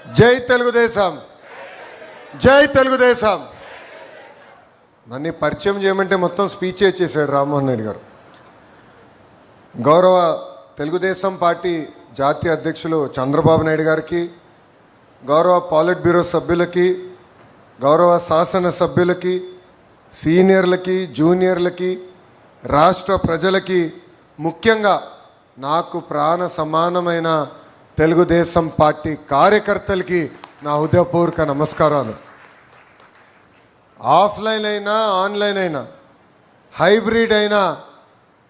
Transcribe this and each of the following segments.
జై తెలుగుదేశం, జై తెలుగుదేశం. నన్ను పరిచయం చేయమంటే మొత్తం స్పీచ్ ఇచ్చేసాడు రామ్మోహన్ రెడ్డి గారు. గౌరవ తెలుగుదేశం పార్టీ జాతీయ అధ్యక్షులు చంద్రబాబు నాయుడు గారికి, గౌరవ పాలిట్ బ్యూరో సభ్యులకి, గౌరవ శాసన సభ్యులకి, సీనియర్లకి, జూనియర్లకి, రాష్ట్ర ప్రజలకి, ముఖ్యంగా నాకు ప్రాణ సమానమైన తెలుగుదేశం పార్టీ కార్యకర్తలకి నా హృదయపూర్వక నమస్కారాలు. ఆఫ్లైన్ అయినా ఆన్లైన్ అయినా హైబ్రిడ్ అయినా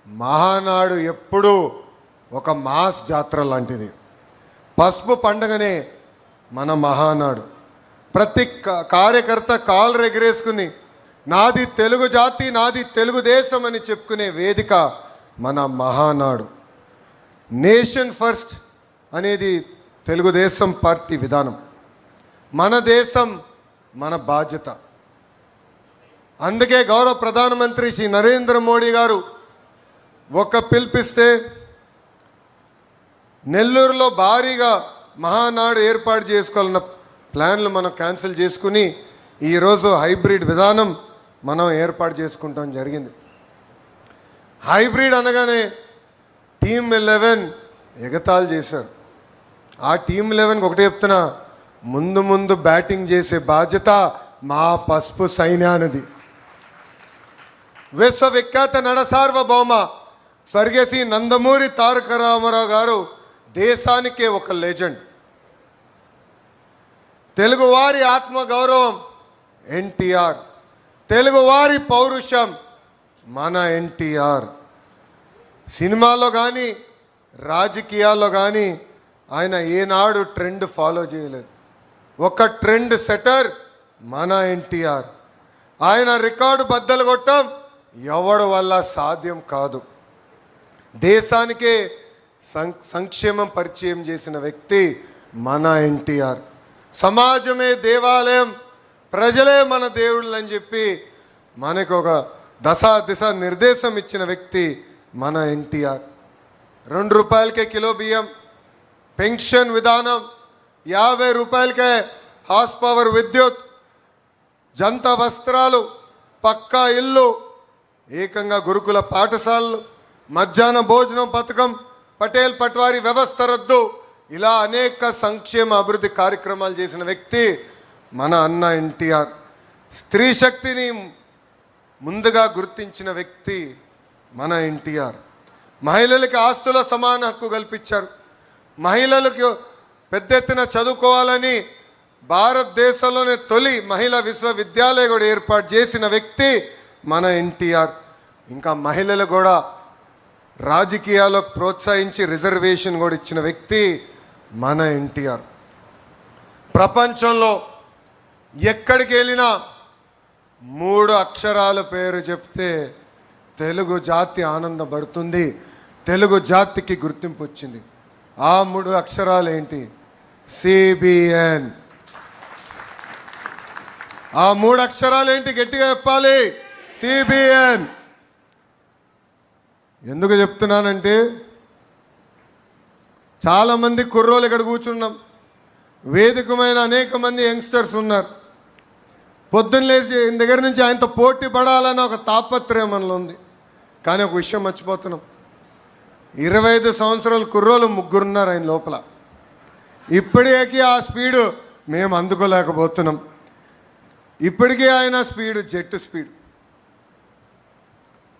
మహానాడు ఎప్పుడూ ఒక మాస్ జాతర లాంటిది. పసుపు పండగనే మన మహానాడు. ప్రతి కార్యకర్త కాళ్ళు ఎగరేసుకుని నాది తెలుగు జాతి, నాది తెలుగుదేశం అని చెప్పుకునే వేదిక మన మహానాడు. నేషన్ ఫస్ట్ అనేది తెలుగుదేశం పార్టీ విధానం. మన దేశం మన బాధ్యత. అందుకే గౌరవ ప్రధానమంత్రి శ్రీ నరేంద్ర మోడీ గారు ఒక పిలిపిస్తే నెల్లూరులో భారీగా మహానాడు ఏర్పాటు చేసుకోవాలన్న ప్లాన్లు మనం క్యాన్సిల్ చేసుకుని ఈరోజు హైబ్రిడ్ విధానం మనం ఏర్పాటు చేసుకుంటాం జరిగింది. హైబ్రిడ్ అనగానే టీమ్ 11 ఎగతాళి చేశారు. ఆ టీమ్ 11కి ఒకటే చెప్తున్నా, ముందు ముందు బ్యాటింగ్ చేసే బాధ్యత మా పసుపు సైన్యానిది. విశ్వవిఖ్యాత నట సార్వభౌమ స్వర్గశ్రీ నందమూరి తారక రామారావు గారు దేశానికే ఒక లెజెండ్. తెలుగువారి ఆత్మగౌరవం ఎన్టీఆర్, తెలుగువారి పౌరుషం మన ఎన్టీఆర్. సినిమాలో కానీ రాజకీయాల్లో కానీ ఆయన ఏనాడు ట్రెండ్ ఫాలో చేయలేదు. ఒక ట్రెండ్ సెటర్ మన ఎన్టీఆర్. ఆయన రికార్డు బద్దలు కొట్టడం ఎవడి వల్ల సాధ్యం కాదు. దేశానికే సంక్షేమం పరిచయం చేసిన వ్యక్తి మన ఎన్టీఆర్. సమాజమే దేవాలయం, ప్రజలే మన దేవుళ్ళు అని చెప్పి మనకు ఒక దిశ నిర్దేశం ఇచ్చిన వ్యక్తి మన ఎన్టీఆర్. 2 రూపాయలకే కిలో బియ్యం, పెన్షన్ విధానం, 50 రూపాయలకే హార్స్ పవర్ విద్యుత్, జంత వస్త్రాలు, పక్కా ఇల్లు, ఏకంగా గురుకుల పాఠశాలలు, మధ్యాహ్న భోజనం పథకం, పటేల్ పట్వారీ వ్యవస్థ రద్దు, ఇలా అనేక సంక్షేమ అభివృద్ధి కార్యక్రమాలు చేసిన వ్యక్తి మన అన్న ఎన్టీఆర్. స్త్రీ శక్తిని ముందుగా గుర్తించిన వ్యక్తి మన ఎన్టీఆర్. మహిళలకి ఆస్తుల సమాన హక్కు కల్పించారు. మహిళలకు పెద్ద ఎత్తున చదువుకోవాలని భారతదేశంలోనే తొలి మహిళా విశ్వవిద్యాలయం కూడా ఏర్పాటు చేసిన వ్యక్తి మన ఎన్టీఆర్. ఇంకా మహిళలు కూడా రాజకీయాలకు ప్రోత్సహించి రిజర్వేషన్ కూడా ఇచ్చిన వ్యక్తి మన ఎన్టీఆర్. ప్రపంచంలో ఎక్కడికి వెళ్ళినా 3 అక్షరాల పేరు చెప్తే తెలుగు జాతి ఆనందపడుతుంది, తెలుగు జాతికి గుర్తింపు వచ్చింది. ఆ 3 అక్షరాలు ఏంటి? సిబిఎన్. ఆ 3 అక్షరాలు ఏంటి? గట్టిగా చెప్పాలి, సిబిఎన్. ఎందుకు చెప్తున్నానంటే చాలామంది కుర్రోలు ఇక్కడ కూర్చున్నాం, వేదికమైన అనేక మంది యంగ్స్టర్స్ ఉన్నారు. పొద్దున్న లేచి దగ్గర నుంచి ఆయనతో పోటీ పడాలని ఒక తాపత్రయం మనలో ఉంది. కానీ ఒక విషయం మర్చిపోతున్నాం, 25 సంవత్సరాల కుర్రోలు 3 ఉన్నారు ఆయన లోపల. ఇప్పటికీ ఆ స్పీడు మేము అందుకోలేకపోతున్నాం. ఇప్పటికీ ఆయన స్పీడు జెట్ స్పీడ్.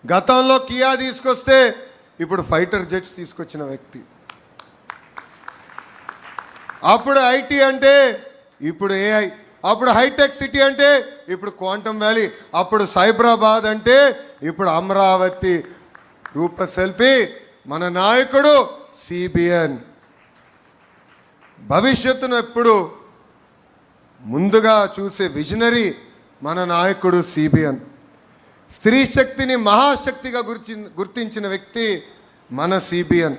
గతంలో కియా తీసుకొస్తే ఇప్పుడు ఫైటర్ జెట్స్ తీసుకొచ్చిన వ్యక్తి. అప్పుడు ఐటీ అంటే ఇప్పుడు ఏఐ, అప్పుడు హైటెక్ సిటీ అంటే ఇప్పుడు క్వాంటమ్ వ్యాలీ, అప్పుడు సైబరాబాద్ అంటే ఇప్పుడు అమరావతి రూపశిల్పి మన నాయకుడు సిబిఎన్. భవిష్యత్తును ఎప్పుడు ముందుగా చూసే విజనరీ మన నాయకుడు సిబిఎన్. స్త్రీ శక్తిని మహాశక్తిగా గుర్తించిన వ్యక్తి మన సిబిఎన్.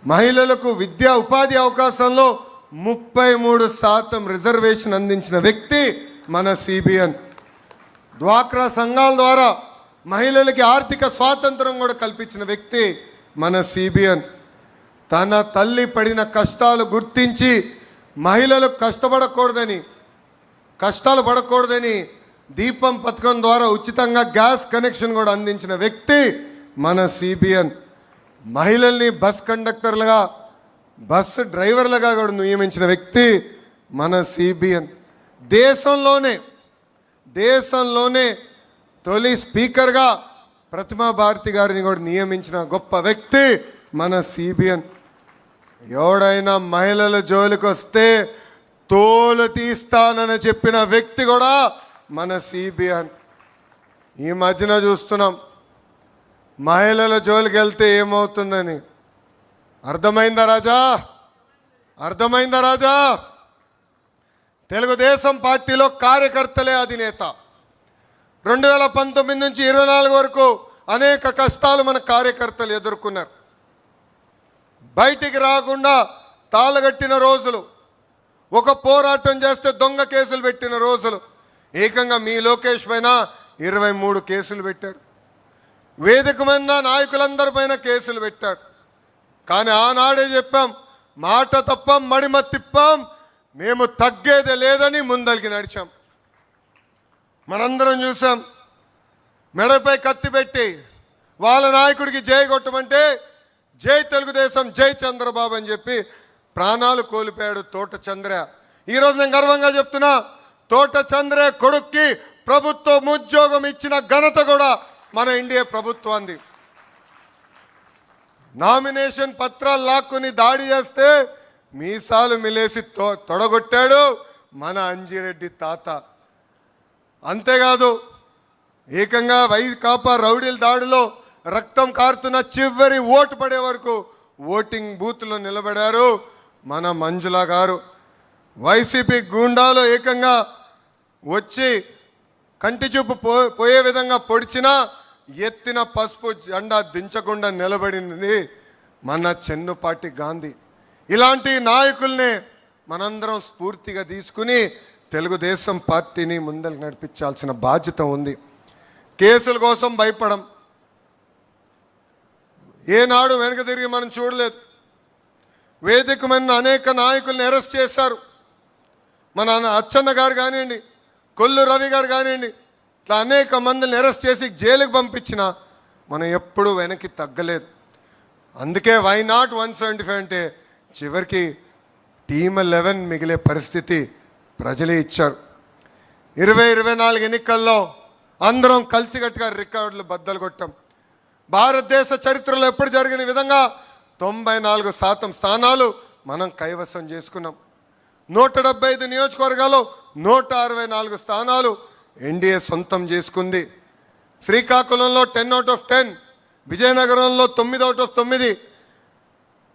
మహిళలకు విద్యా ఉపాధి అవకాశంలో 33% రిజర్వేషన్ అందించిన వ్యక్తి మన సిబిఎన్. డ్వాక్రా సంఘాల ద్వారా మహిళలకి ఆర్థిక స్వాతంత్రం కూడా కల్పించిన వ్యక్తి మన సిబిఎన్. తన తల్లి పడిన కష్టాలు గుర్తించి మహిళలు కష్టాలు పడకూడదని దీపం పథకం ద్వారా ఉచితంగా గ్యాస్ కనెక్షన్ కూడా అందించిన వ్యక్తి మన సిబిఎన్. మహిళల్ని బస్ కండక్టర్లుగా బస్సు డ్రైవర్లుగా కూడా నియమించిన వ్యక్తి మన సిబిఎన్. దేశంలోనే తొలి స్పీకర్గా ప్రతిమా భారతి గారిని కూడా నియమించిన గొప్ప వ్యక్తి మన సిబిఎన్. ఎవడైనా మహిళల జోలికి వస్తే తోలు తీస్తానని చెప్పిన వ్యక్తి కూడా మన సిబిఎన్. ఈ మధ్యన చూస్తున్నాం మహిళల జోలికి వెళ్తే ఏమవుతుందని. అర్థమైందా రాజా? తెలుగుదేశం పార్టీలో కార్యకర్తలే అధినేత. 2019 నుంచి 24 వరకు అనేక కష్టాలు మన కార్యకర్తలు ఎదుర్కొన్నారు. బయటికి రాకుండా తాళగట్టిన రోజులు, ఒక పోరాటం చేస్తే దొంగ కేసులు పెట్టిన రోజులు. ఏకంగా మీ లోకేష్ పైన 23 కేసులు పెట్టారు. వేదిక మీద నాయకులందరి పైన కేసులు పెట్టారు. కానీ ఆనాడే చెప్పాం, మాట తప్పం మడిమ తిప్పాం, మేము తగ్గేదే లేదని ముందరికి నడిచాం. మనందరం చూసాం, మెడపై కత్తి పెట్టి వాళ్ళ నాయకుడికి జై కొట్టమంటే జై తెలుగుదేశం, జై చంద్రబాబు అని చెప్పి ప్రాణాలు కోల్పోయాడు తోట చంద్ర. ఈరోజు నేను గర్వంగా చెప్తున్నా, తోట చంద్ర కొడుక్కి ప్రభుత్వం ఉద్యోగం ఇచ్చిన ఘనత కూడా మన ఎన్డీఏ ప్రభుత్వాన్ని. నామినేషన్ పత్రాలు లాక్కుని దాడి చేస్తే మీసాలు మిలేసి తొడగొట్టాడు మన అంజిరెడ్డి తాత. అంతేకాదు, ఏకంగా వైకాపా రౌడీల దాడిలో రక్తం కారుతున్న చివరి ఓటు పడే వరకు ఓటింగ్ బూత్లో నిలబడారు మన మంజుల గారు. వైసీపీ గూండాలు ఏకంగా వచ్చి కంటి చూపు పోయే విధంగా పొడిచినా ఎత్తిన పసుపు జెండా దించకుండా నిలబడింది మన చెన్నుపాటి గాంధీ. ఇలాంటి నాయకుల్ని మనందరం స్ఫూర్తిగా తీసుకుని తెలుగుదేశం పార్టీని ముందరకు నడిపించాల్సిన బాధ్యత ఉంది. కేసుల కోసం భయపడం, ఏనాడు వెనక తిరిగి మనం చూడలేదు. వేదికమైన అనేక నాయకుల్ని అరెస్ట్ చేశారు. మన అచ్చన్న గారు కానివ్వండి, కొల్లు రవి గారు కానివ్వండి, ఇట్లా అనేక మందిని అరెస్ట్ చేసి జైలుకి పంపించిన మనం ఎప్పుడూ వెనక్కి తగ్గలేదు. అందుకే వై నాట్ 175 అంటే చివరికి టీమ్ 11 మిగిలే పరిస్థితి ప్రజలే ఇచ్చారు. 2024 ఎన్నికల్లో అందరం కలిసికట్టుగా రికార్డులు బద్దలు కొట్టాం. భారతదేశ చరిత్రలో ఎప్పుడు జరిగిన విధంగా 94% స్థానాలు మనం కైవసం చేసుకున్నాం. 175 నియోజకవర్గాల్లో 164 స్థానాలు ఎన్డీఏ సొంతం చేసుకుంది. శ్రీకాకుళంలో 10 out of 10, విజయనగరంలో 9 out of 9,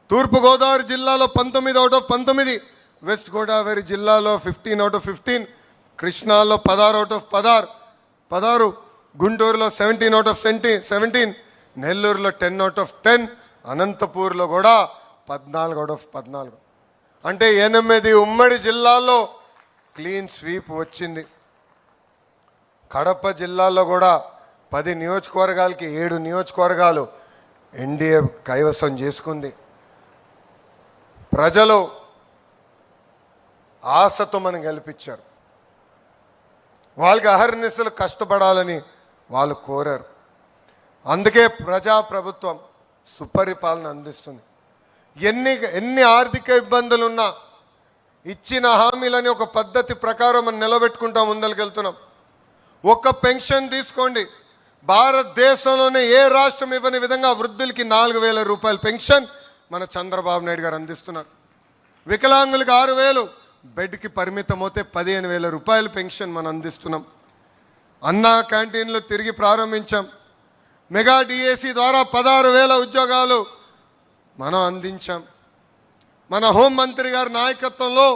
తూర్పుగోదావరి జిల్లాలో 19 out of 19, వెస్ట్ గోదావరి జిల్లాలో 15 out of 15, కృష్ణాలో 16 out of 16, గుంటూరులో 17 out of 17, నెల్లూరులో 10 out of 10, అనంతపూర్లో కూడా 14 out of 14. అంటే 8 ఉమ్మడి జిల్లాల్లో క్లీన్ స్వీప్ వచ్చింది. కడప జిల్లాలో కూడా 10 నియోజకవర్గాలకి 7 నియోజకవర్గాలు ఎన్డీఏ కైవసం చేసుకుంది. ప్రజలు ఆశతో మనం గెలిపించారు. వాళ్ళకి అహర్నిశలు కష్టపడాలని వాళ్ళు కోరారు. అందుకే ప్రజాప్రభుత్వం సుపరిపాలన అందిస్తుంది. ఎన్ని ఆర్థిక ఇబ్బందులున్నా ఇచ్చిన హామీలని ఒక పద్ధతి ప్రకారం మనం నిలబెట్టుకుంటాం, ముందరికెళ్తున్నాం. ఒక పెన్షన్ తీసుకోండి, భారతదేశంలోనే ఏ రాష్ట్రం ఇవ్వని విధంగా వృద్ధులకి 4,000 రూపాయల పెన్షన్ మన చంద్రబాబు నాయుడు గారు అందిస్తున్నారు. వికలాంగులకి 6,000, బెడ్కి పరిమితం అవుతే 15,000 రూపాయల పెన్షన్ మనం అందిస్తున్నాం. అన్నా క్యాంటీన్లు తిరిగి ప్రారంభించాం. మెగా డిఏసి ద్వారా 16,000 ఉద్యోగాలు మనం అందించాం. మన హోంమంత్రి గారి నాయకత్వంలో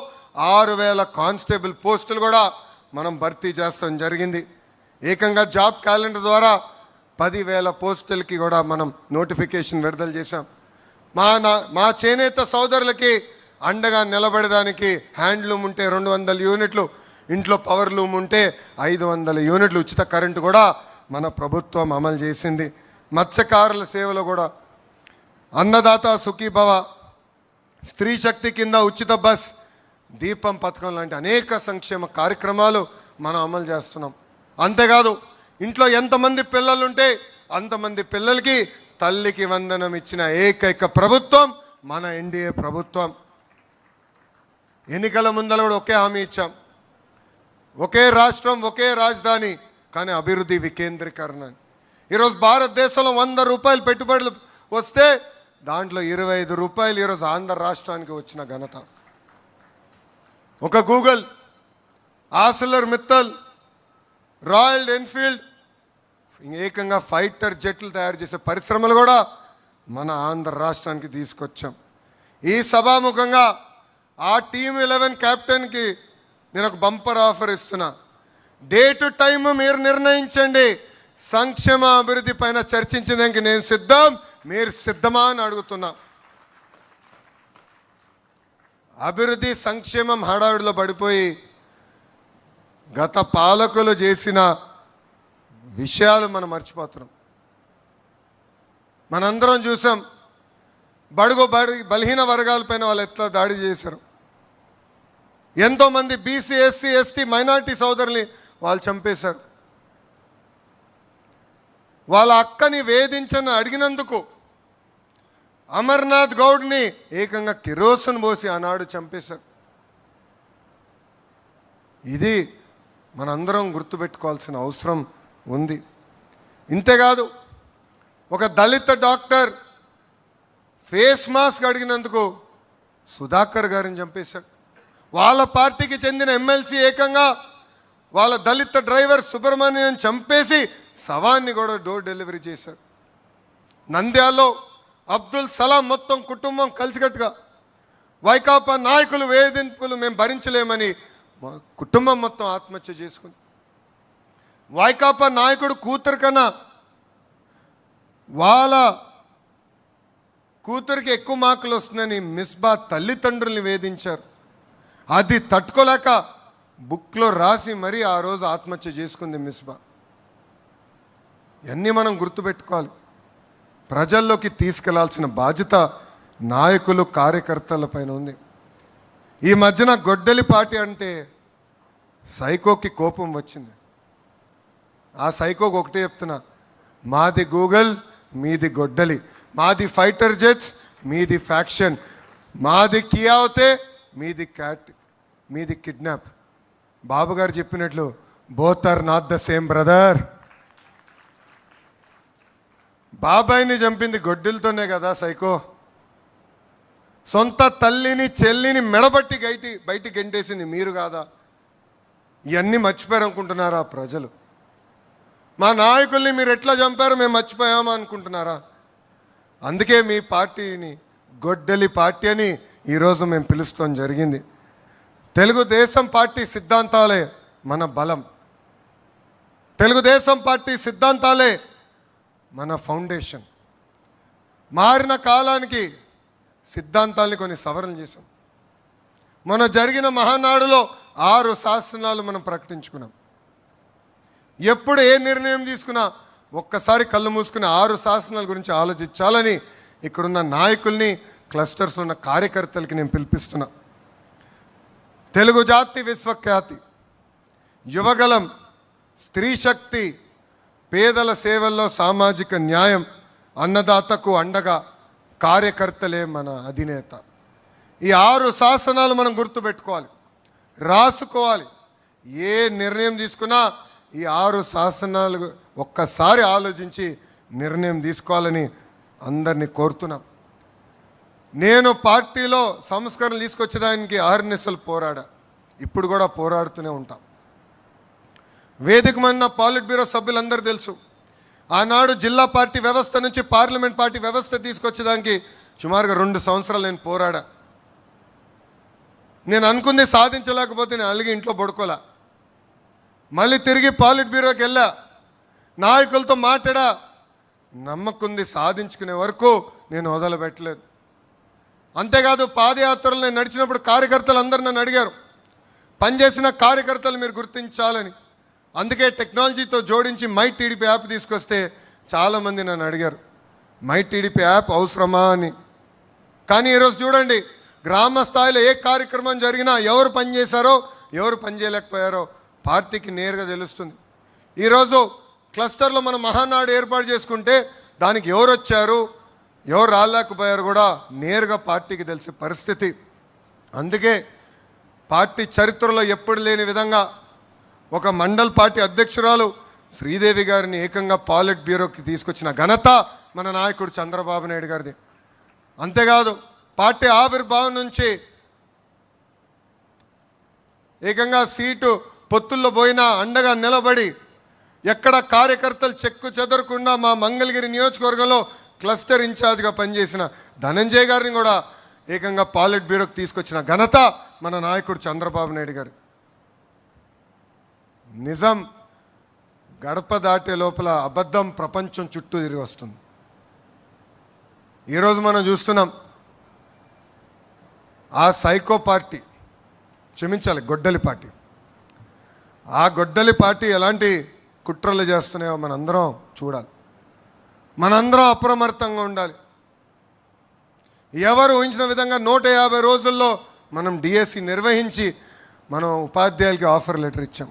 6,000 కానిస్టేబుల్ పోస్టులు కూడా మనం భర్తీ చేస్తాం జరిగింది. ఏకంగా జాబ్ క్యాలెండర్ ద్వారా 10,000 పోస్టులకి కూడా మనం నోటిఫికేషన్ విడుదల చేశాం. మా చేనేత సోదరులకి అండగా నిలబడడానికి హ్యాండ్లూమ్ ఉంటే 200 యూనిట్లు, ఇంట్లో పవర్ లూమ్ ఉంటే 500 యూనిట్లు ఉచిత కరెంటు కూడా మన ప్రభుత్వం అమలు చేసింది. మత్స్యకారుల సేవలో కూడా అన్నదాత సుఖీభవ, స్త్రీ శక్తి కింద ఉచిత బస్, దీపం పథకం లాంటి అనేక సంక్షేమ కార్యక్రమాలు మనం అమలు చేస్తున్నాం. అంతేకాదు ఇంట్లో ఎంతమంది పిల్లలుంటే అంతమంది పిల్లలకి తల్లికి వందనం ఇచ్చిన ఏకైక ప్రభుత్వం మన ఎన్డీఏ ప్రభుత్వం. ఎన్నికల ముందర కూడా ఒకే హామీ ఇచ్చాం, ఒకే రాష్ట్రం ఒకే రాజధాని, కానీ అభివృద్ధి వికేంద్రీకరణ. ఈరోజు భారతదేశంలో 100 రూపాయలు పెట్టుబడులు వస్తే దాంట్లో 25 రూపాయలు ఈరోజు ఆంధ్ర రాష్ట్రానికి వచ్చిన ఘనత. ఒక Google, Arcelor Mittal, royal Enfield, ఏకంగా ఫైటర్ జెట్లు తయారు చేసే పరిశ్రమలు కూడా మన ఆంధ్ర రాష్ట్రానికి తీసుకొచ్చాం. ఈ సభాముఖంగా ఆ టీమ్ 11 క్యాప్టెన్కి నేను ఒక బంపర్ ఆఫర్ ఇస్తున్నా. డేట్ టైం మీరు నిర్ణయించండి. సంక్షేమ అభివృద్ధి పైన చర్చించడానికి నేను సిద్ధం, మీరు సిద్ధమా అని అడుగుతున్నా. అభివృద్ధి సంక్షేమం హడావిడిలో పడిపోయి గత పాలకులు చేసిన విషయాలు మనం మర్చిపోతున్నాం. మనందరం చూసాం బలహీన వర్గాలపైన వాళ్ళు ఎట్లా దాడి చేశారు. ఎంతోమంది బీసీ, ఎస్సీ, ఎస్టీ, మైనారిటీ సోదరుల్ని వాళ్ళు చంపేశారు. వాళ్ళ అక్కని వేధించని అడిగినందుకు అమర్నాథ్ గౌడ్ని ఏకంగా కిరోసిన్ పోసి ఆనాడు చంపేశారు. ఇది మనందరం గుర్తుపెట్టుకోవాల్సిన అవసరం ఉంది. ఇంతేకాదు ఒక దళిత డాక్టర్ ఫేస్ మాస్క్ అడిగినందుకు సుధాకర్ గారిని చంపేశాడు. వాళ్ళ పార్టీకి చెందిన ఎమ్మెల్సీ ఏకంగా వాళ్ళ దళిత డ్రైవర్ సుబ్రహ్మణ్యం చంపేసి శవాన్ని కూడా డోర్ డెలివరీ చేశారు. నంద్యాలలో అబ్దుల్ సలాం మొత్తం కుటుంబం కలిసికట్టుగా వైకాపా నాయకులు వేధింపులు మేము భరించలేమని కుటుంబం మొత్తం ఆత్మహత్య చేసుకుంది. వైకాపా నాయకుడు కూతురు కన్నా వాళ్ళ కూతురికి ఎక్కువ మార్కులు వస్తుందని మిస్బా తల్లిదండ్రుల్ని వేధించారు. అది తట్టుకోలేక బుక్లో రాసి మరీ ఆ రోజు ఆత్మహత్య చేసుకుంది మిస్బా. ఇవన్నీ మనం గుర్తుపెట్టుకోవాలి. ప్రజల్లోకి తీసుకెళ్లాల్సిన బాధ్యత నాయకులు, కార్యకర్తల పైన ఉంది. ఈ మధ్యన గొడ్డలి పార్టీ అంటే సైకోకి కోపం వచ్చింది. ఆ సైకోకి ఒకటే చెప్తున్నా, మాది గూగుల్, మీది గొడ్డలి, మాది ఫైటర్ జెట్స్, మీది ఫ్యాక్షన్, మాది కియా అవుతే మీది క్యాట్, మీది కిడ్నాప్. బాబు గారు చెప్పినట్లు both are not the same brother. బాబాయిని చంపింది గొడ్డలతోనే కదా సైకో. సొంత తల్లిని చెల్లిని మెడబట్టి బయటికి గెంటేసింది మీరు కాదా? ఇవన్నీ మర్చిపోయారు అనుకుంటున్నారా ప్రజలు? మా నాయకుల్ని మీరు ఎట్లా చంపారో మేము మర్చిపోయామా అనుకుంటున్నారా? అందుకే మీ పార్టీని గొడ్డలి పార్టీ అని ఈరోజు మేము పిలుస్తాం జరిగింది. తెలుగుదేశం పార్టీ సిద్ధాంతాలే మన బలం. తెలుగుదేశం పార్టీ సిద్ధాంతాలే మన ఫౌండేషన్. మారిన కాలానికి సిద్ధాంతాలని కొన్ని సవరణలు చేశాం. మన జరిగిన మహానాడులో 6 శాసనాలు మనం ప్రకటించుకున్నాం. ఎప్పుడు ఏ నిర్ణయం తీసుకున్నా ఒక్కసారి కళ్ళు మూసుకుని 6 శాసనాల గురించి ఆలోచించాలని ఇక్కడున్న నాయకుల్ని, క్లస్టర్స్ ఉన్న కార్యకర్తలకి నేను పిలిపిస్తున్నా. తెలుగు జాతి విశ్వఖ్యాతి, యువగలం, స్త్రీ శక్తి, పేదల సేవల్లో సామాజిక న్యాయం, అన్నదాతకు అండగా కార్యకర్తలే మన అధినేత. ఈ 6 శాసనాలు మనం గుర్తుపెట్టుకోవాలి, రాసుకోవాలి. ఏ నిర్ణయం తీసుకున్నా ఈ 6 శాసనాలు ఒక్కసారి ఆలోచించి నిర్ణయం తీసుకోవాలని అందరినీ కోరుతున్నాం. నేను పార్టీలో సంస్కరణలు తీసుకొచ్చేదానికి అహర్నిశలు పోరాడా, ఇప్పుడు కూడా పోరాడుతూనే ఉంటాం. వేదికమన్న పాలిట్ బ్యూరో సభ్యులందరూ తెలుసు, ఆనాడు జిల్లా పార్టీ వ్యవస్థ నుంచి పార్లమెంట్ పార్టీ వ్యవస్థ తీసుకొచ్చేదానికి సుమారుగా 2 సంవత్సరాలు నేను పోరాడా. నేను అనుకుంది సాధించలేకపోతే నేను అలిగి ఇంట్లో పడుకోలే. మళ్ళీ తిరిగి పాలిట్ బ్యూరోకి వెళ్ళా, నాయకులతో మాట్లాడా. నమ్మకుంది సాధించుకునే వరకు నేను వదలబెట్టలేదు. అంతేకాదు పాదయాత్రలు నేను నడిచినప్పుడు కార్యకర్తలు అందరూ నన్ను అడిగారు, పనిచేసిన కార్యకర్తలు మీరు గుర్తించాలని. అందుకే టెక్నాలజీతో జోడించి మై టీడీపీ యాప్ తీసుకొస్తే చాలామంది నన్ను అడిగారు, మై టీడీపీ యాప్ అవసరమా అని. కానీ ఈరోజు చూడండి, గ్రామ స్థాయిలో ఏ కార్యక్రమం జరిగినా ఎవరు పనిచేశారో ఎవరు పనిచేయలేకపోయారో పార్టీకి నేరుగా తెలుస్తుంది. ఈరోజు క్లస్టర్లో మనం మహానాడు ఏర్పాటు చేసుకుంటే దానికి ఎవరు వచ్చారు ఎవరు రాలేకపోయారు కూడా నేరుగా పార్టీకి తెలిసే పరిస్థితి. అందుకే పార్టీ చరిత్రలో ఎప్పుడు లేని విధంగా ఒక మండల్ పార్టీ అధ్యక్షురాలు శ్రీదేవి గారిని ఏకంగా పాలిట్ బ్యూరోకి తీసుకొచ్చిన ఘనత మన నాయకుడు చంద్రబాబు నాయుడు గారిది. అంతేకాదు పార్టీ ఆవిర్భావం నుంచి ఏకంగా సీటు పొత్తుల్లో పోయినా అండగా నిలబడి ఎక్కడ కార్యకర్తలు చెక్కు చెదరకుండా మా మంగళగిరి నియోజకవర్గంలో క్లస్టర్ ఇన్ఛార్జ్గా పనిచేసిన ధనంజయ్ గారిని కూడా ఏకంగా పాలిట్ బ్యూరోకి తీసుకొచ్చిన ఘనత మన నాయకుడు చంద్రబాబు నాయుడు గారు. నిజం గడప దాటే లోపల అబద్ధం ప్రపంచం చుట్టూ తిరిగి వస్తుంది. ఈరోజు మనం చూస్తున్నాం ఆ సైకో పార్టీ, క్షమించాలి గొడ్డలి పార్టీ, ఆ గొడ్డలి పార్టీ ఎలాంటి కుట్రలు చేస్తున్నాయో మనందరం చూడాలి. మనందరం అప్రమత్తంగా ఉండాలి. ఎవరు ఊహించిన విధంగా 150 రోజుల్లో మనం డిఎస్సి నిర్వహించి మనం ఉపాధ్యాయులకి ఆఫర్ లెటర్ ఇచ్చాం.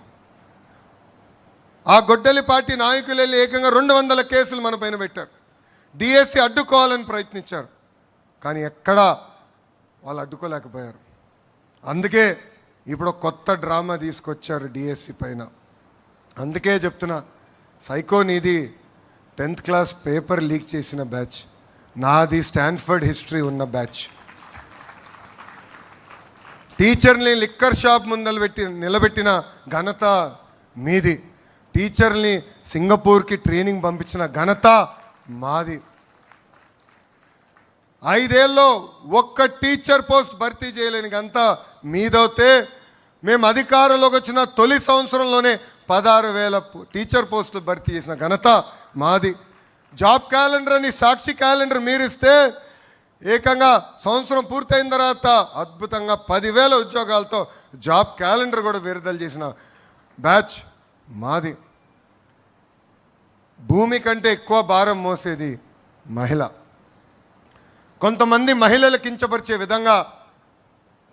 ఆ గొడ్డలి పార్టీ నాయకులు వెళ్ళి ఏకంగా 200 కేసులు మన పైన పెట్టారు. డిఎస్సి అడ్డుకోవాలని ప్రయత్నించారు, కానీ ఎక్కడా వాళ్ళు అడ్డుకోలేకపోయారు. అందుకే ఇప్పుడు కొత్త డ్రామా తీసుకొచ్చారు డిఎస్సి పైన. అందుకే చెప్తున్నా, సైకో నీది 10th క్లాస్ పేపర్ లీక్ చేసిన బ్యాచ్, నాది స్టాన్ఫర్డ్ హిస్టరీ ఉన్న బ్యాచ్. టీచర్ని లిక్కర్ షాప్ ముందలు నిలబెట్టిన ఘనత మీది. టీచర్ని సింగపూర్కి ట్రైనింగ్ పంపించిన ఘనత మాది. 5 ఏళ్ళలో ఒక్క టీచర్ పోస్ట్ భర్తీ చేయలేని ఘనత మీదవుతే, మేము అధికారంలోకి వచ్చిన తొలి సంవత్సరంలోనే 16,000 టీచర్ పోస్టులు భర్తీ చేసిన ఘనత మాది. జాబ్ క్యాలెండర్ అని సాక్షి క్యాలెండర్ మీరిస్తే ఏకంగా సంవత్సరం పూర్తయిన తర్వాత అద్భుతంగా 10,000 ఉద్యోగాలతో జాబ్ క్యాలెండర్ కూడా విడుదల చేసిన బ్యాచ్ మాది. భూమి కంటే ఎక్కువ భారం మోసేది మహిళ. కొంతమంది మహిళలు కించపరిచే విధంగా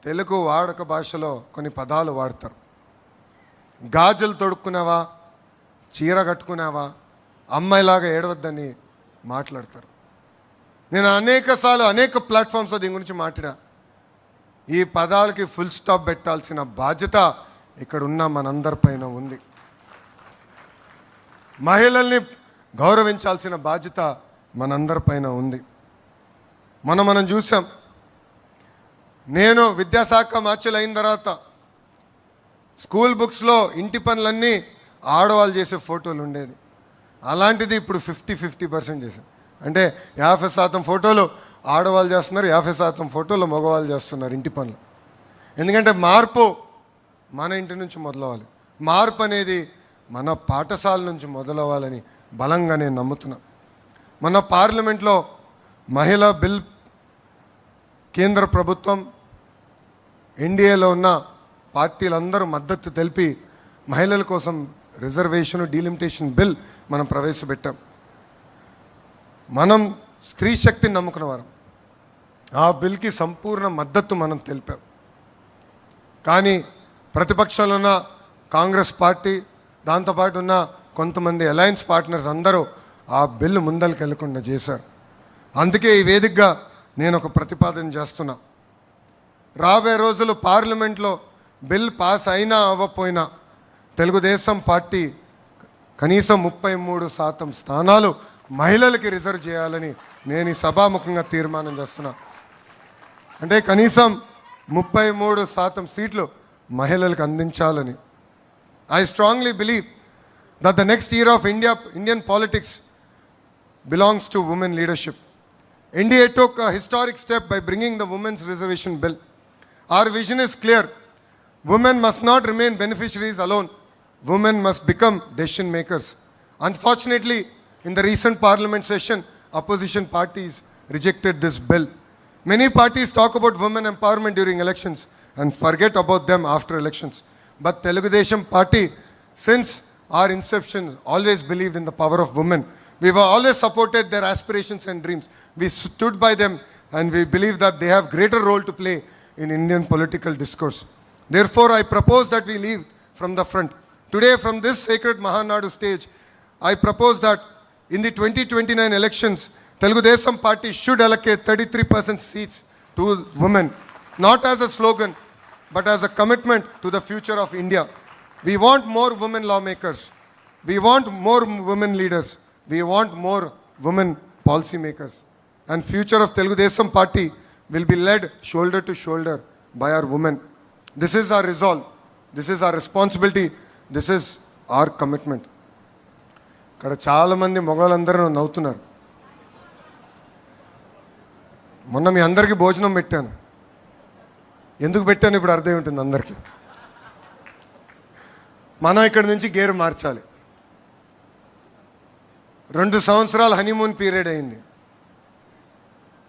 తెలుగు వాడక భాషలో కొన్ని పదాలు వాడతారు. గాజులు తొడుక్కున్నావా, చీర కట్టుకున్నావా, అమ్మాయిలాగా ఏడవద్దని మాట్లాడతారు. నేను అనేక ప్లాట్ఫామ్స్లో దీని గురించి మాట్లాడా. ఈ పదాలకి ఫుల్ స్టాప్ పెట్టాల్సిన బాధ్యత ఇక్కడ ఉన్న మనందరిపైన ఉంది. మహిళల్ని గౌరవించాల్సిన బాధ్యత మనందరిపైన ఉంది. మనం చూసాం, నేను విద్యాశాఖ మార్చులు అయిన తర్వాత స్కూల్ బుక్స్లో ఇంటి పనులన్నీ ఆడవాళ్ళు చేసే ఫోటోలు ఉండేది. అలాంటిది ఇప్పుడు 50% చేశారు. అంటే 50% ఫోటోలు ఆడవాళ్ళు చేస్తున్నారు, 50% ఫోటోలు మగవాళ్ళు చేస్తున్నారు ఇంటి పనులు. ఎందుకంటే మార్పు మన ఇంటి నుంచి మొదలవ్వాలి. మార్పు అనేది మన పాఠశాల నుంచి మొదలవ్వాలని బలంగా నేను నమ్ముతున్నా. మన పార్లమెంట్లో మహిళా బిల్ కేంద్ర ప్రభుత్వం, ఎన్డీఏలో ఉన్న పార్టీలందరూ మద్దతు తెలిపి మహిళల కోసం రిజర్వేషన్ డీలిమిటేషన్ బిల్ మనం ప్రవేశపెట్టాం. మనం స్త్రీ శక్తిని నమ్ముకున్న వారం. ఆ బిల్కి సంపూర్ణ మద్దతు మనం తెలిపాం. కానీ ప్రతిపక్షంలో ఉన్న కాంగ్రెస్ పార్టీ, దాంతోపాటు ఉన్న కొంతమంది అలయన్స్ పార్ట్నర్స్ అందరూ ఆ బిల్లు ముందరికి వెళ్లకుండా చేశారు. అందుకే ఈ వేదికగా నేను ఒక ప్రతిపాదన చేస్తున్నా. రాబోయే రోజులు పార్లమెంట్లో బిల్ పాస్ అయినా అవ్వకపోయినా తెలుగుదేశం పార్టీ కనీసం 33% స్థానాలు మహిళలకి రిజర్వ్ చేయాలని నేను ఈ సభాముఖంగా తీర్మానం చేస్తున్నా. అంటే కనీసం 33% సీట్లు మహిళలకు అందించాలని. I strongly believe that the next era of Indian politics belongs to women leadership. India took a historic step by bringing the Women's Reservation Bill. Our vision is clear. Women must not remain beneficiaries alone. Women must become decision makers. Unfortunately, in the recent parliament session, opposition parties rejected this bill. Many parties talk about women empowerment during elections and forget about them after elections. But Telugu Desam Party, since our inception, always believed in the power of women. We were always supported their aspirations and dreams. We stood by them and we believe that they have greater role to play in Indian political discourse. Therefore, I propose that we leave from the front. Today, from this sacred Mahanadu stage, I propose that in the 2029 elections, Telugu Desam Party should allocate 33% seats to women, not as a slogan, but as a commitment to the future of India. We want more women lawmakers. We want more women leaders. We want more women policy makers. And future of Telugu Desam Party will be led shoulder to shoulder by our women. This is our resolve. This is our responsibility. This is our commitment. ఇక్కడ చాలామంది మగవాళ్ళందరూ నవ్వుతున్నారు. మొన్న మీ అందరికీ భోజనం పెట్టాను. ఎందుకు పెట్టాను ఇప్పుడు అర్థం ఉంటుంది అందరికీ. మనం ఇక్కడి నుంచి గేరు మార్చాలి. 2 సంవత్సరాల హనీమూన్ పీరియడ్ అయింది.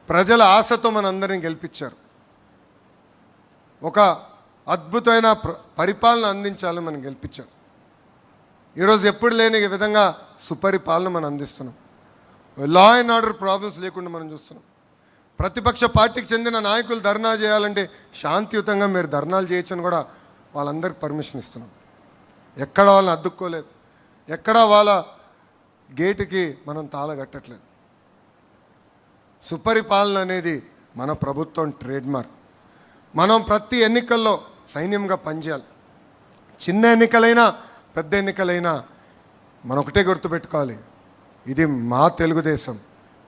ప్రజల ఆశతో మనందరినీ గెలిపించారు. ఒక అద్భుతమైన పరిపాలన అందించాలని మనం గెలిపించారు. ఈరోజు ఎప్పుడు లేని విధంగా సుపరిపాలన మనం అందిస్తున్నాం. లా అండ్ ఆర్డర్ ప్రాబ్లమ్స్ లేకుండా మనం చూస్తున్నాం. ప్రతిపక్ష పార్టీకి చెందిన నాయకులు ధర్నా చేయాలంటే శాంతియుతంగా మీరు ధర్నాలు చేయొచ్చని కూడా వాళ్ళందరికీ పర్మిషన్ ఇస్తున్నాం. ఎక్కడ వాళ్ళని అడ్డుకోలేదు. ఎక్కడ వాళ్ళ గేటుకి మనం తాళగట్టట్లేదు. సుపరిపాలన అనేది మన ప్రభుత్వం ట్రేడ్ మార్క్. మనం ప్రతి ఎన్నికల్లో సైన్యంగా పనిచేయాలి. చిన్న ఎన్నికలైనా పెద్ద ఎన్నికలైనా మనం ఒకటే గుర్తుపెట్టుకోవాలి, ఇది మా తెలుగుదేశం,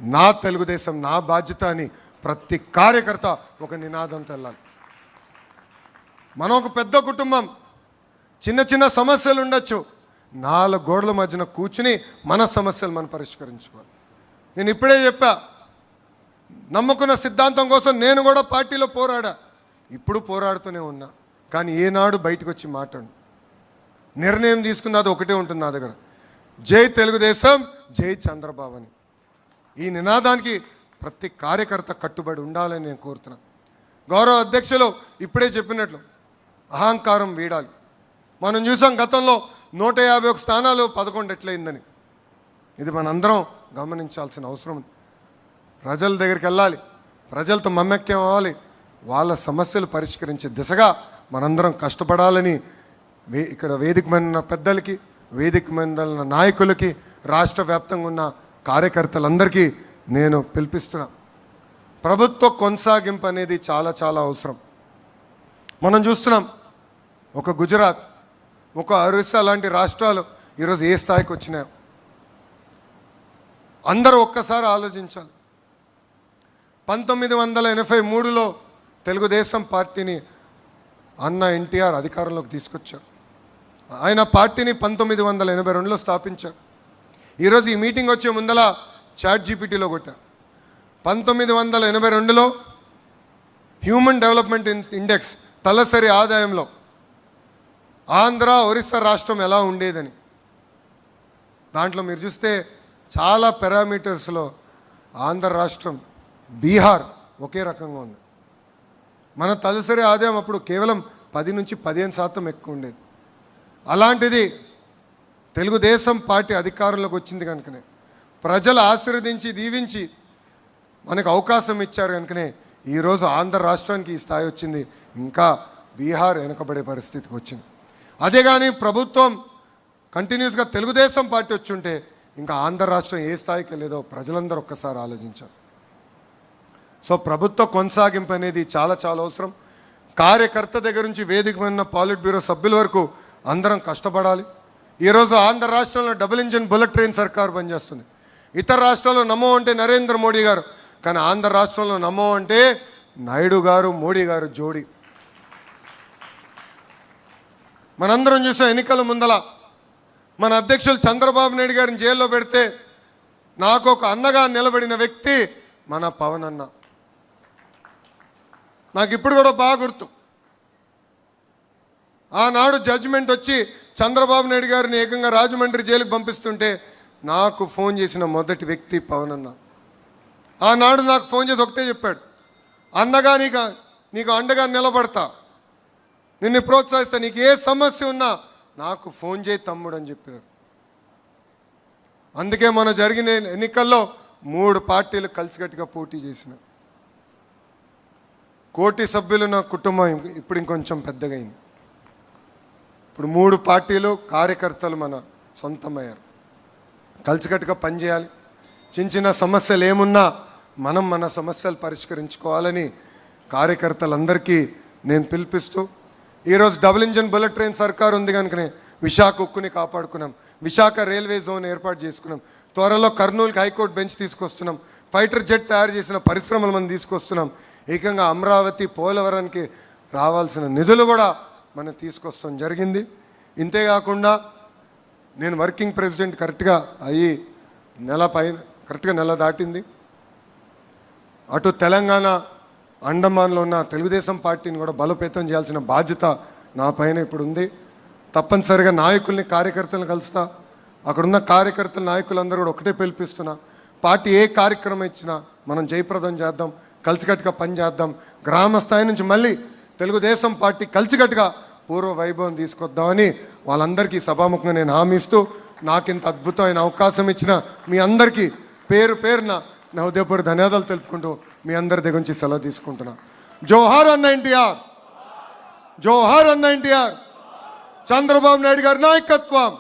నా తెలుగుదేశం, నా బాధ్యత అని ప్రతి కార్యకర్త ఒక నినాదంతో వెళ్ళాలి. మనం ఒక పెద్ద కుటుంబం, చిన్న చిన్న సమస్యలు ఉండొచ్చు, 4 గోడల మధ్యన కూర్చుని మన సమస్యలు మనం పరిష్కరించుకోవాలి. నేను ఇప్పుడే చెప్పా, నమ్ముకున్న సిద్ధాంతం కోసం నేను కూడా పార్టీలో పోరాడా, ఇప్పుడు పోరాడుతూనే ఉన్నా. కానీ ఏనాడు బయటకు వచ్చి మాట్లాడు, నిర్ణయం తీసుకున్నది ఒకటే ఉంటుంది నా దగ్గర, జై తెలుగుదేశం, జై చంద్రబాబు అని. ఈ నినాదానికి ప్రతి కార్యకర్త కట్టుబడి ఉండాలని నేను కోరుతున్నా. గౌరవ అధ్యక్షులు ఇప్పుడే చెప్పినట్లు అహంకారం వీడాలి. మనం చూసాం గతంలో 151 స్థానాలు 11 ఎట్లయిందని. ఇది మనందరం గమనించాల్సిన అవసరం ఉంది. ప్రజల దగ్గరికి వెళ్ళాలి, ప్రజలతో మమ్మక్యం అవ్వాలి, వాళ్ళ సమస్యలు పరిష్కరించే దిశగా మనందరం కష్టపడాలని ఇక్కడ వేదిక మీద ఉన్న పెద్దలకి, వేదిక మీద ఉన్న నాయకులకి, రాష్ట్ర వ్యాప్తంగా ఉన్న కార్యకర్తలందరికీ నేను పిలిపిస్తున్నా. ప్రభుత్వ కొనసాగింపు అనేది చాలా చాలా అవసరం. మనం చూస్తున్నాం, ఒక గుజరాత్, ఒక ఒరిస్సా లాంటి రాష్ట్రాలు ఈరోజు ఏ స్థాయికి వచ్చినాయో అందరూ ఒక్కసారి ఆలోచించాలి. 1983లో తెలుగుదేశం పార్టీని అన్న ఎన్టీఆర్ అధికారంలోకి తీసుకొచ్చారు. ఆయన పార్టీని 1982లో స్థాపించారు. ఈరోజు ఈ మీటింగ్ వచ్చే ముందల ChatGPTలో కొట్టా. 1982లో హ్యూమన్ డెవలప్మెంట్ ఇండెక్స్ తలసరి ఆదాయంలో ఆంధ్ర, ఒరిస్సా రాష్ట్రం ఎలా ఉండేదని, దాంట్లో మీరు చూస్తే చాలా పారామీటర్స్లో ఆంధ్ర రాష్ట్రం, బీహార్ ఒకే రకంగా ఉంది. మన తలసరి ఆదాయం అప్పుడు కేవలం 10 నుంచి 15% ఎక్కువ ఉండేది. అలాంటిది తెలుగుదేశం పార్టీ అధికారంలోకి వచ్చింది కనుకనే, ప్రజలు ఆశీర్వదించి దీవించి మనకు అవకాశం ఇచ్చారు కనుకనే ఈరోజు ఆంధ్ర రాష్ట్రానికి ఈ స్థాయి వచ్చింది. ఇంకా బీహార్ వెనకబడే పరిస్థితికి వచ్చింది. అదే కానీ ప్రభుత్వం కంటిన్యూస్గా తెలుగుదేశం పార్టీ వచ్చుంటే ఇంకా ఆంధ్ర రాష్ట్రం ఏ స్థాయికి లేదో ప్రజలందరూ ఒక్కసారి ఆలోచించారు. సో ప్రభుత్వ కొనసాగింపు అనేది చాలా చాలా అవసరం. కార్యకర్త దగ్గర నుంచి వేదిక ఉన్న పాలిట్ బ్యూరో సభ్యుల వరకు అందరం కష్టపడాలి. ఈరోజు ఆంధ్ర రాష్ట్రంలో డబుల్ ఇంజిన్ బుల్లెట్ ట్రైన్ సర్కారు పనిచేస్తుంది. ఇతర రాష్ట్రాల్లో నమో అంటే నరేంద్ర మోడీ గారు, కానీ ఆంధ్ర రాష్ట్రంలో నమో అంటే నాయుడు గారు, మోడీ గారు జోడీ. మనందరం చూసే ఎన్నికల ముందల మన అధ్యక్షులు చంద్రబాబు నాయుడు గారిని జైల్లో పెడితే నాకు ఒక అన్నగా నిలబడిన వ్యక్తి మన పవన్ అన్న. నాకు ఇప్పుడు కూడా బాగా గుర్తు, ఆనాడు జడ్జిమెంట్ వచ్చి చంద్రబాబు నాయుడు గారిని ఏకంగా రాజమండ్రి జైలుకు పంపిస్తుంటే నాకు ఫోన్ చేసిన మొదటి వ్యక్తి పవన్ అన్న. ఆనాడు నాకు ఫోన్ చేసి ఒకటే చెప్పాడు, అన్నగా నీకు అండగా నిలబడతా, నిన్ను ప్రోత్సహిస్తా, నీకు ఏ సమస్య ఉన్నా నాకు ఫోన్ చేయి తమ్ముడు అని చెప్పారు. అందుకే మన జరిగిన ఎన్నికల్లో 3 పార్టీలు కలిసికట్టుగా పోటీ చేసిన. కోటి సభ్యులు నా కుటుంబం ఇప్పుడు ఇంకొంచెం పెద్దగా అయింది. ఇప్పుడు 3 పార్టీలు కార్యకర్తలు మన సొంతమయ్యారు. కలిసికట్టుగా పనిచేయాలి. చిన్న చిన్న సమస్యలు ఏమున్నా మనం మన సమస్యలు పరిష్కరించుకోవాలని కార్యకర్తలందరికీ నేను పిలిపిస్తూ, ఈరోజు డబుల్ ఇంజన్ బుల్లెట్ ట్రైన్ సర్కార్ ఉంది కనుకనే విశాఖ ఉక్కుని కాపాడుకున్నాం. విశాఖ రైల్వే జోన్ ఏర్పాటు చేసుకున్నాం. త్వరలో కర్నూలుకి హైకోర్టు బెంచ్ తీసుకొస్తున్నాం. ఫైటర్ జెట్ తయారు చేసిన పరిశ్రమలు మనం తీసుకొస్తున్నాం. ఏకంగా అమరావతి పోలవరానికి రావాల్సిన నిధులు కూడా మనం తీసుకొస్తాం జరిగింది. ఇంతేకాకుండా నేను వర్కింగ్ ప్రెసిడెంట్ కరెక్ట్గా అయ్యి కరెక్ట్గా నెల దాటింది. అటు తెలంగాణ అండమాన్లో ఉన్న తెలుగుదేశం పార్టీని కూడా బలోపేతం చేయాల్సిన బాధ్యత నా పైన ఇప్పుడు ఉంది. తప్పనిసరిగా నాయకుల్ని కార్యకర్తలను కలుస్తా. అక్కడున్న కార్యకర్తల నాయకులందరూ కూడా ఒకటే పిలిపిస్తున్నా, పార్టీ ఏ కార్యక్రమం ఇచ్చినా మనం జయప్రదం చేద్దాం, కలిసికట్టుగా పనిచేద్దాం. గ్రామ స్థాయి నుంచి మళ్ళీ తెలుగుదేశం పార్టీ కలిసికట్టుగా పూర్వ వైభవం తీసుకొద్దామని వాళ్ళందరికీ సభాముఖంగా నేను హామీ ఇస్తూ, నాకు ఇంత అద్భుతమైన అవకాశం ఇచ్చిన మీ అందరికీ పేరు పేరున నా హృదయపూర్వక ధన్యవాదాలు తెలుపుకుంటూ మీ అందరి దగ్గర నుంచి సెలవు తీసుకుంటున్నా. జోహార్ అన్న ఎన్టీఆర్, జోహార్ అన్న ఎన్టీఆర్. చంద్రబాబు నాయుడు గారి నాయకత్వం.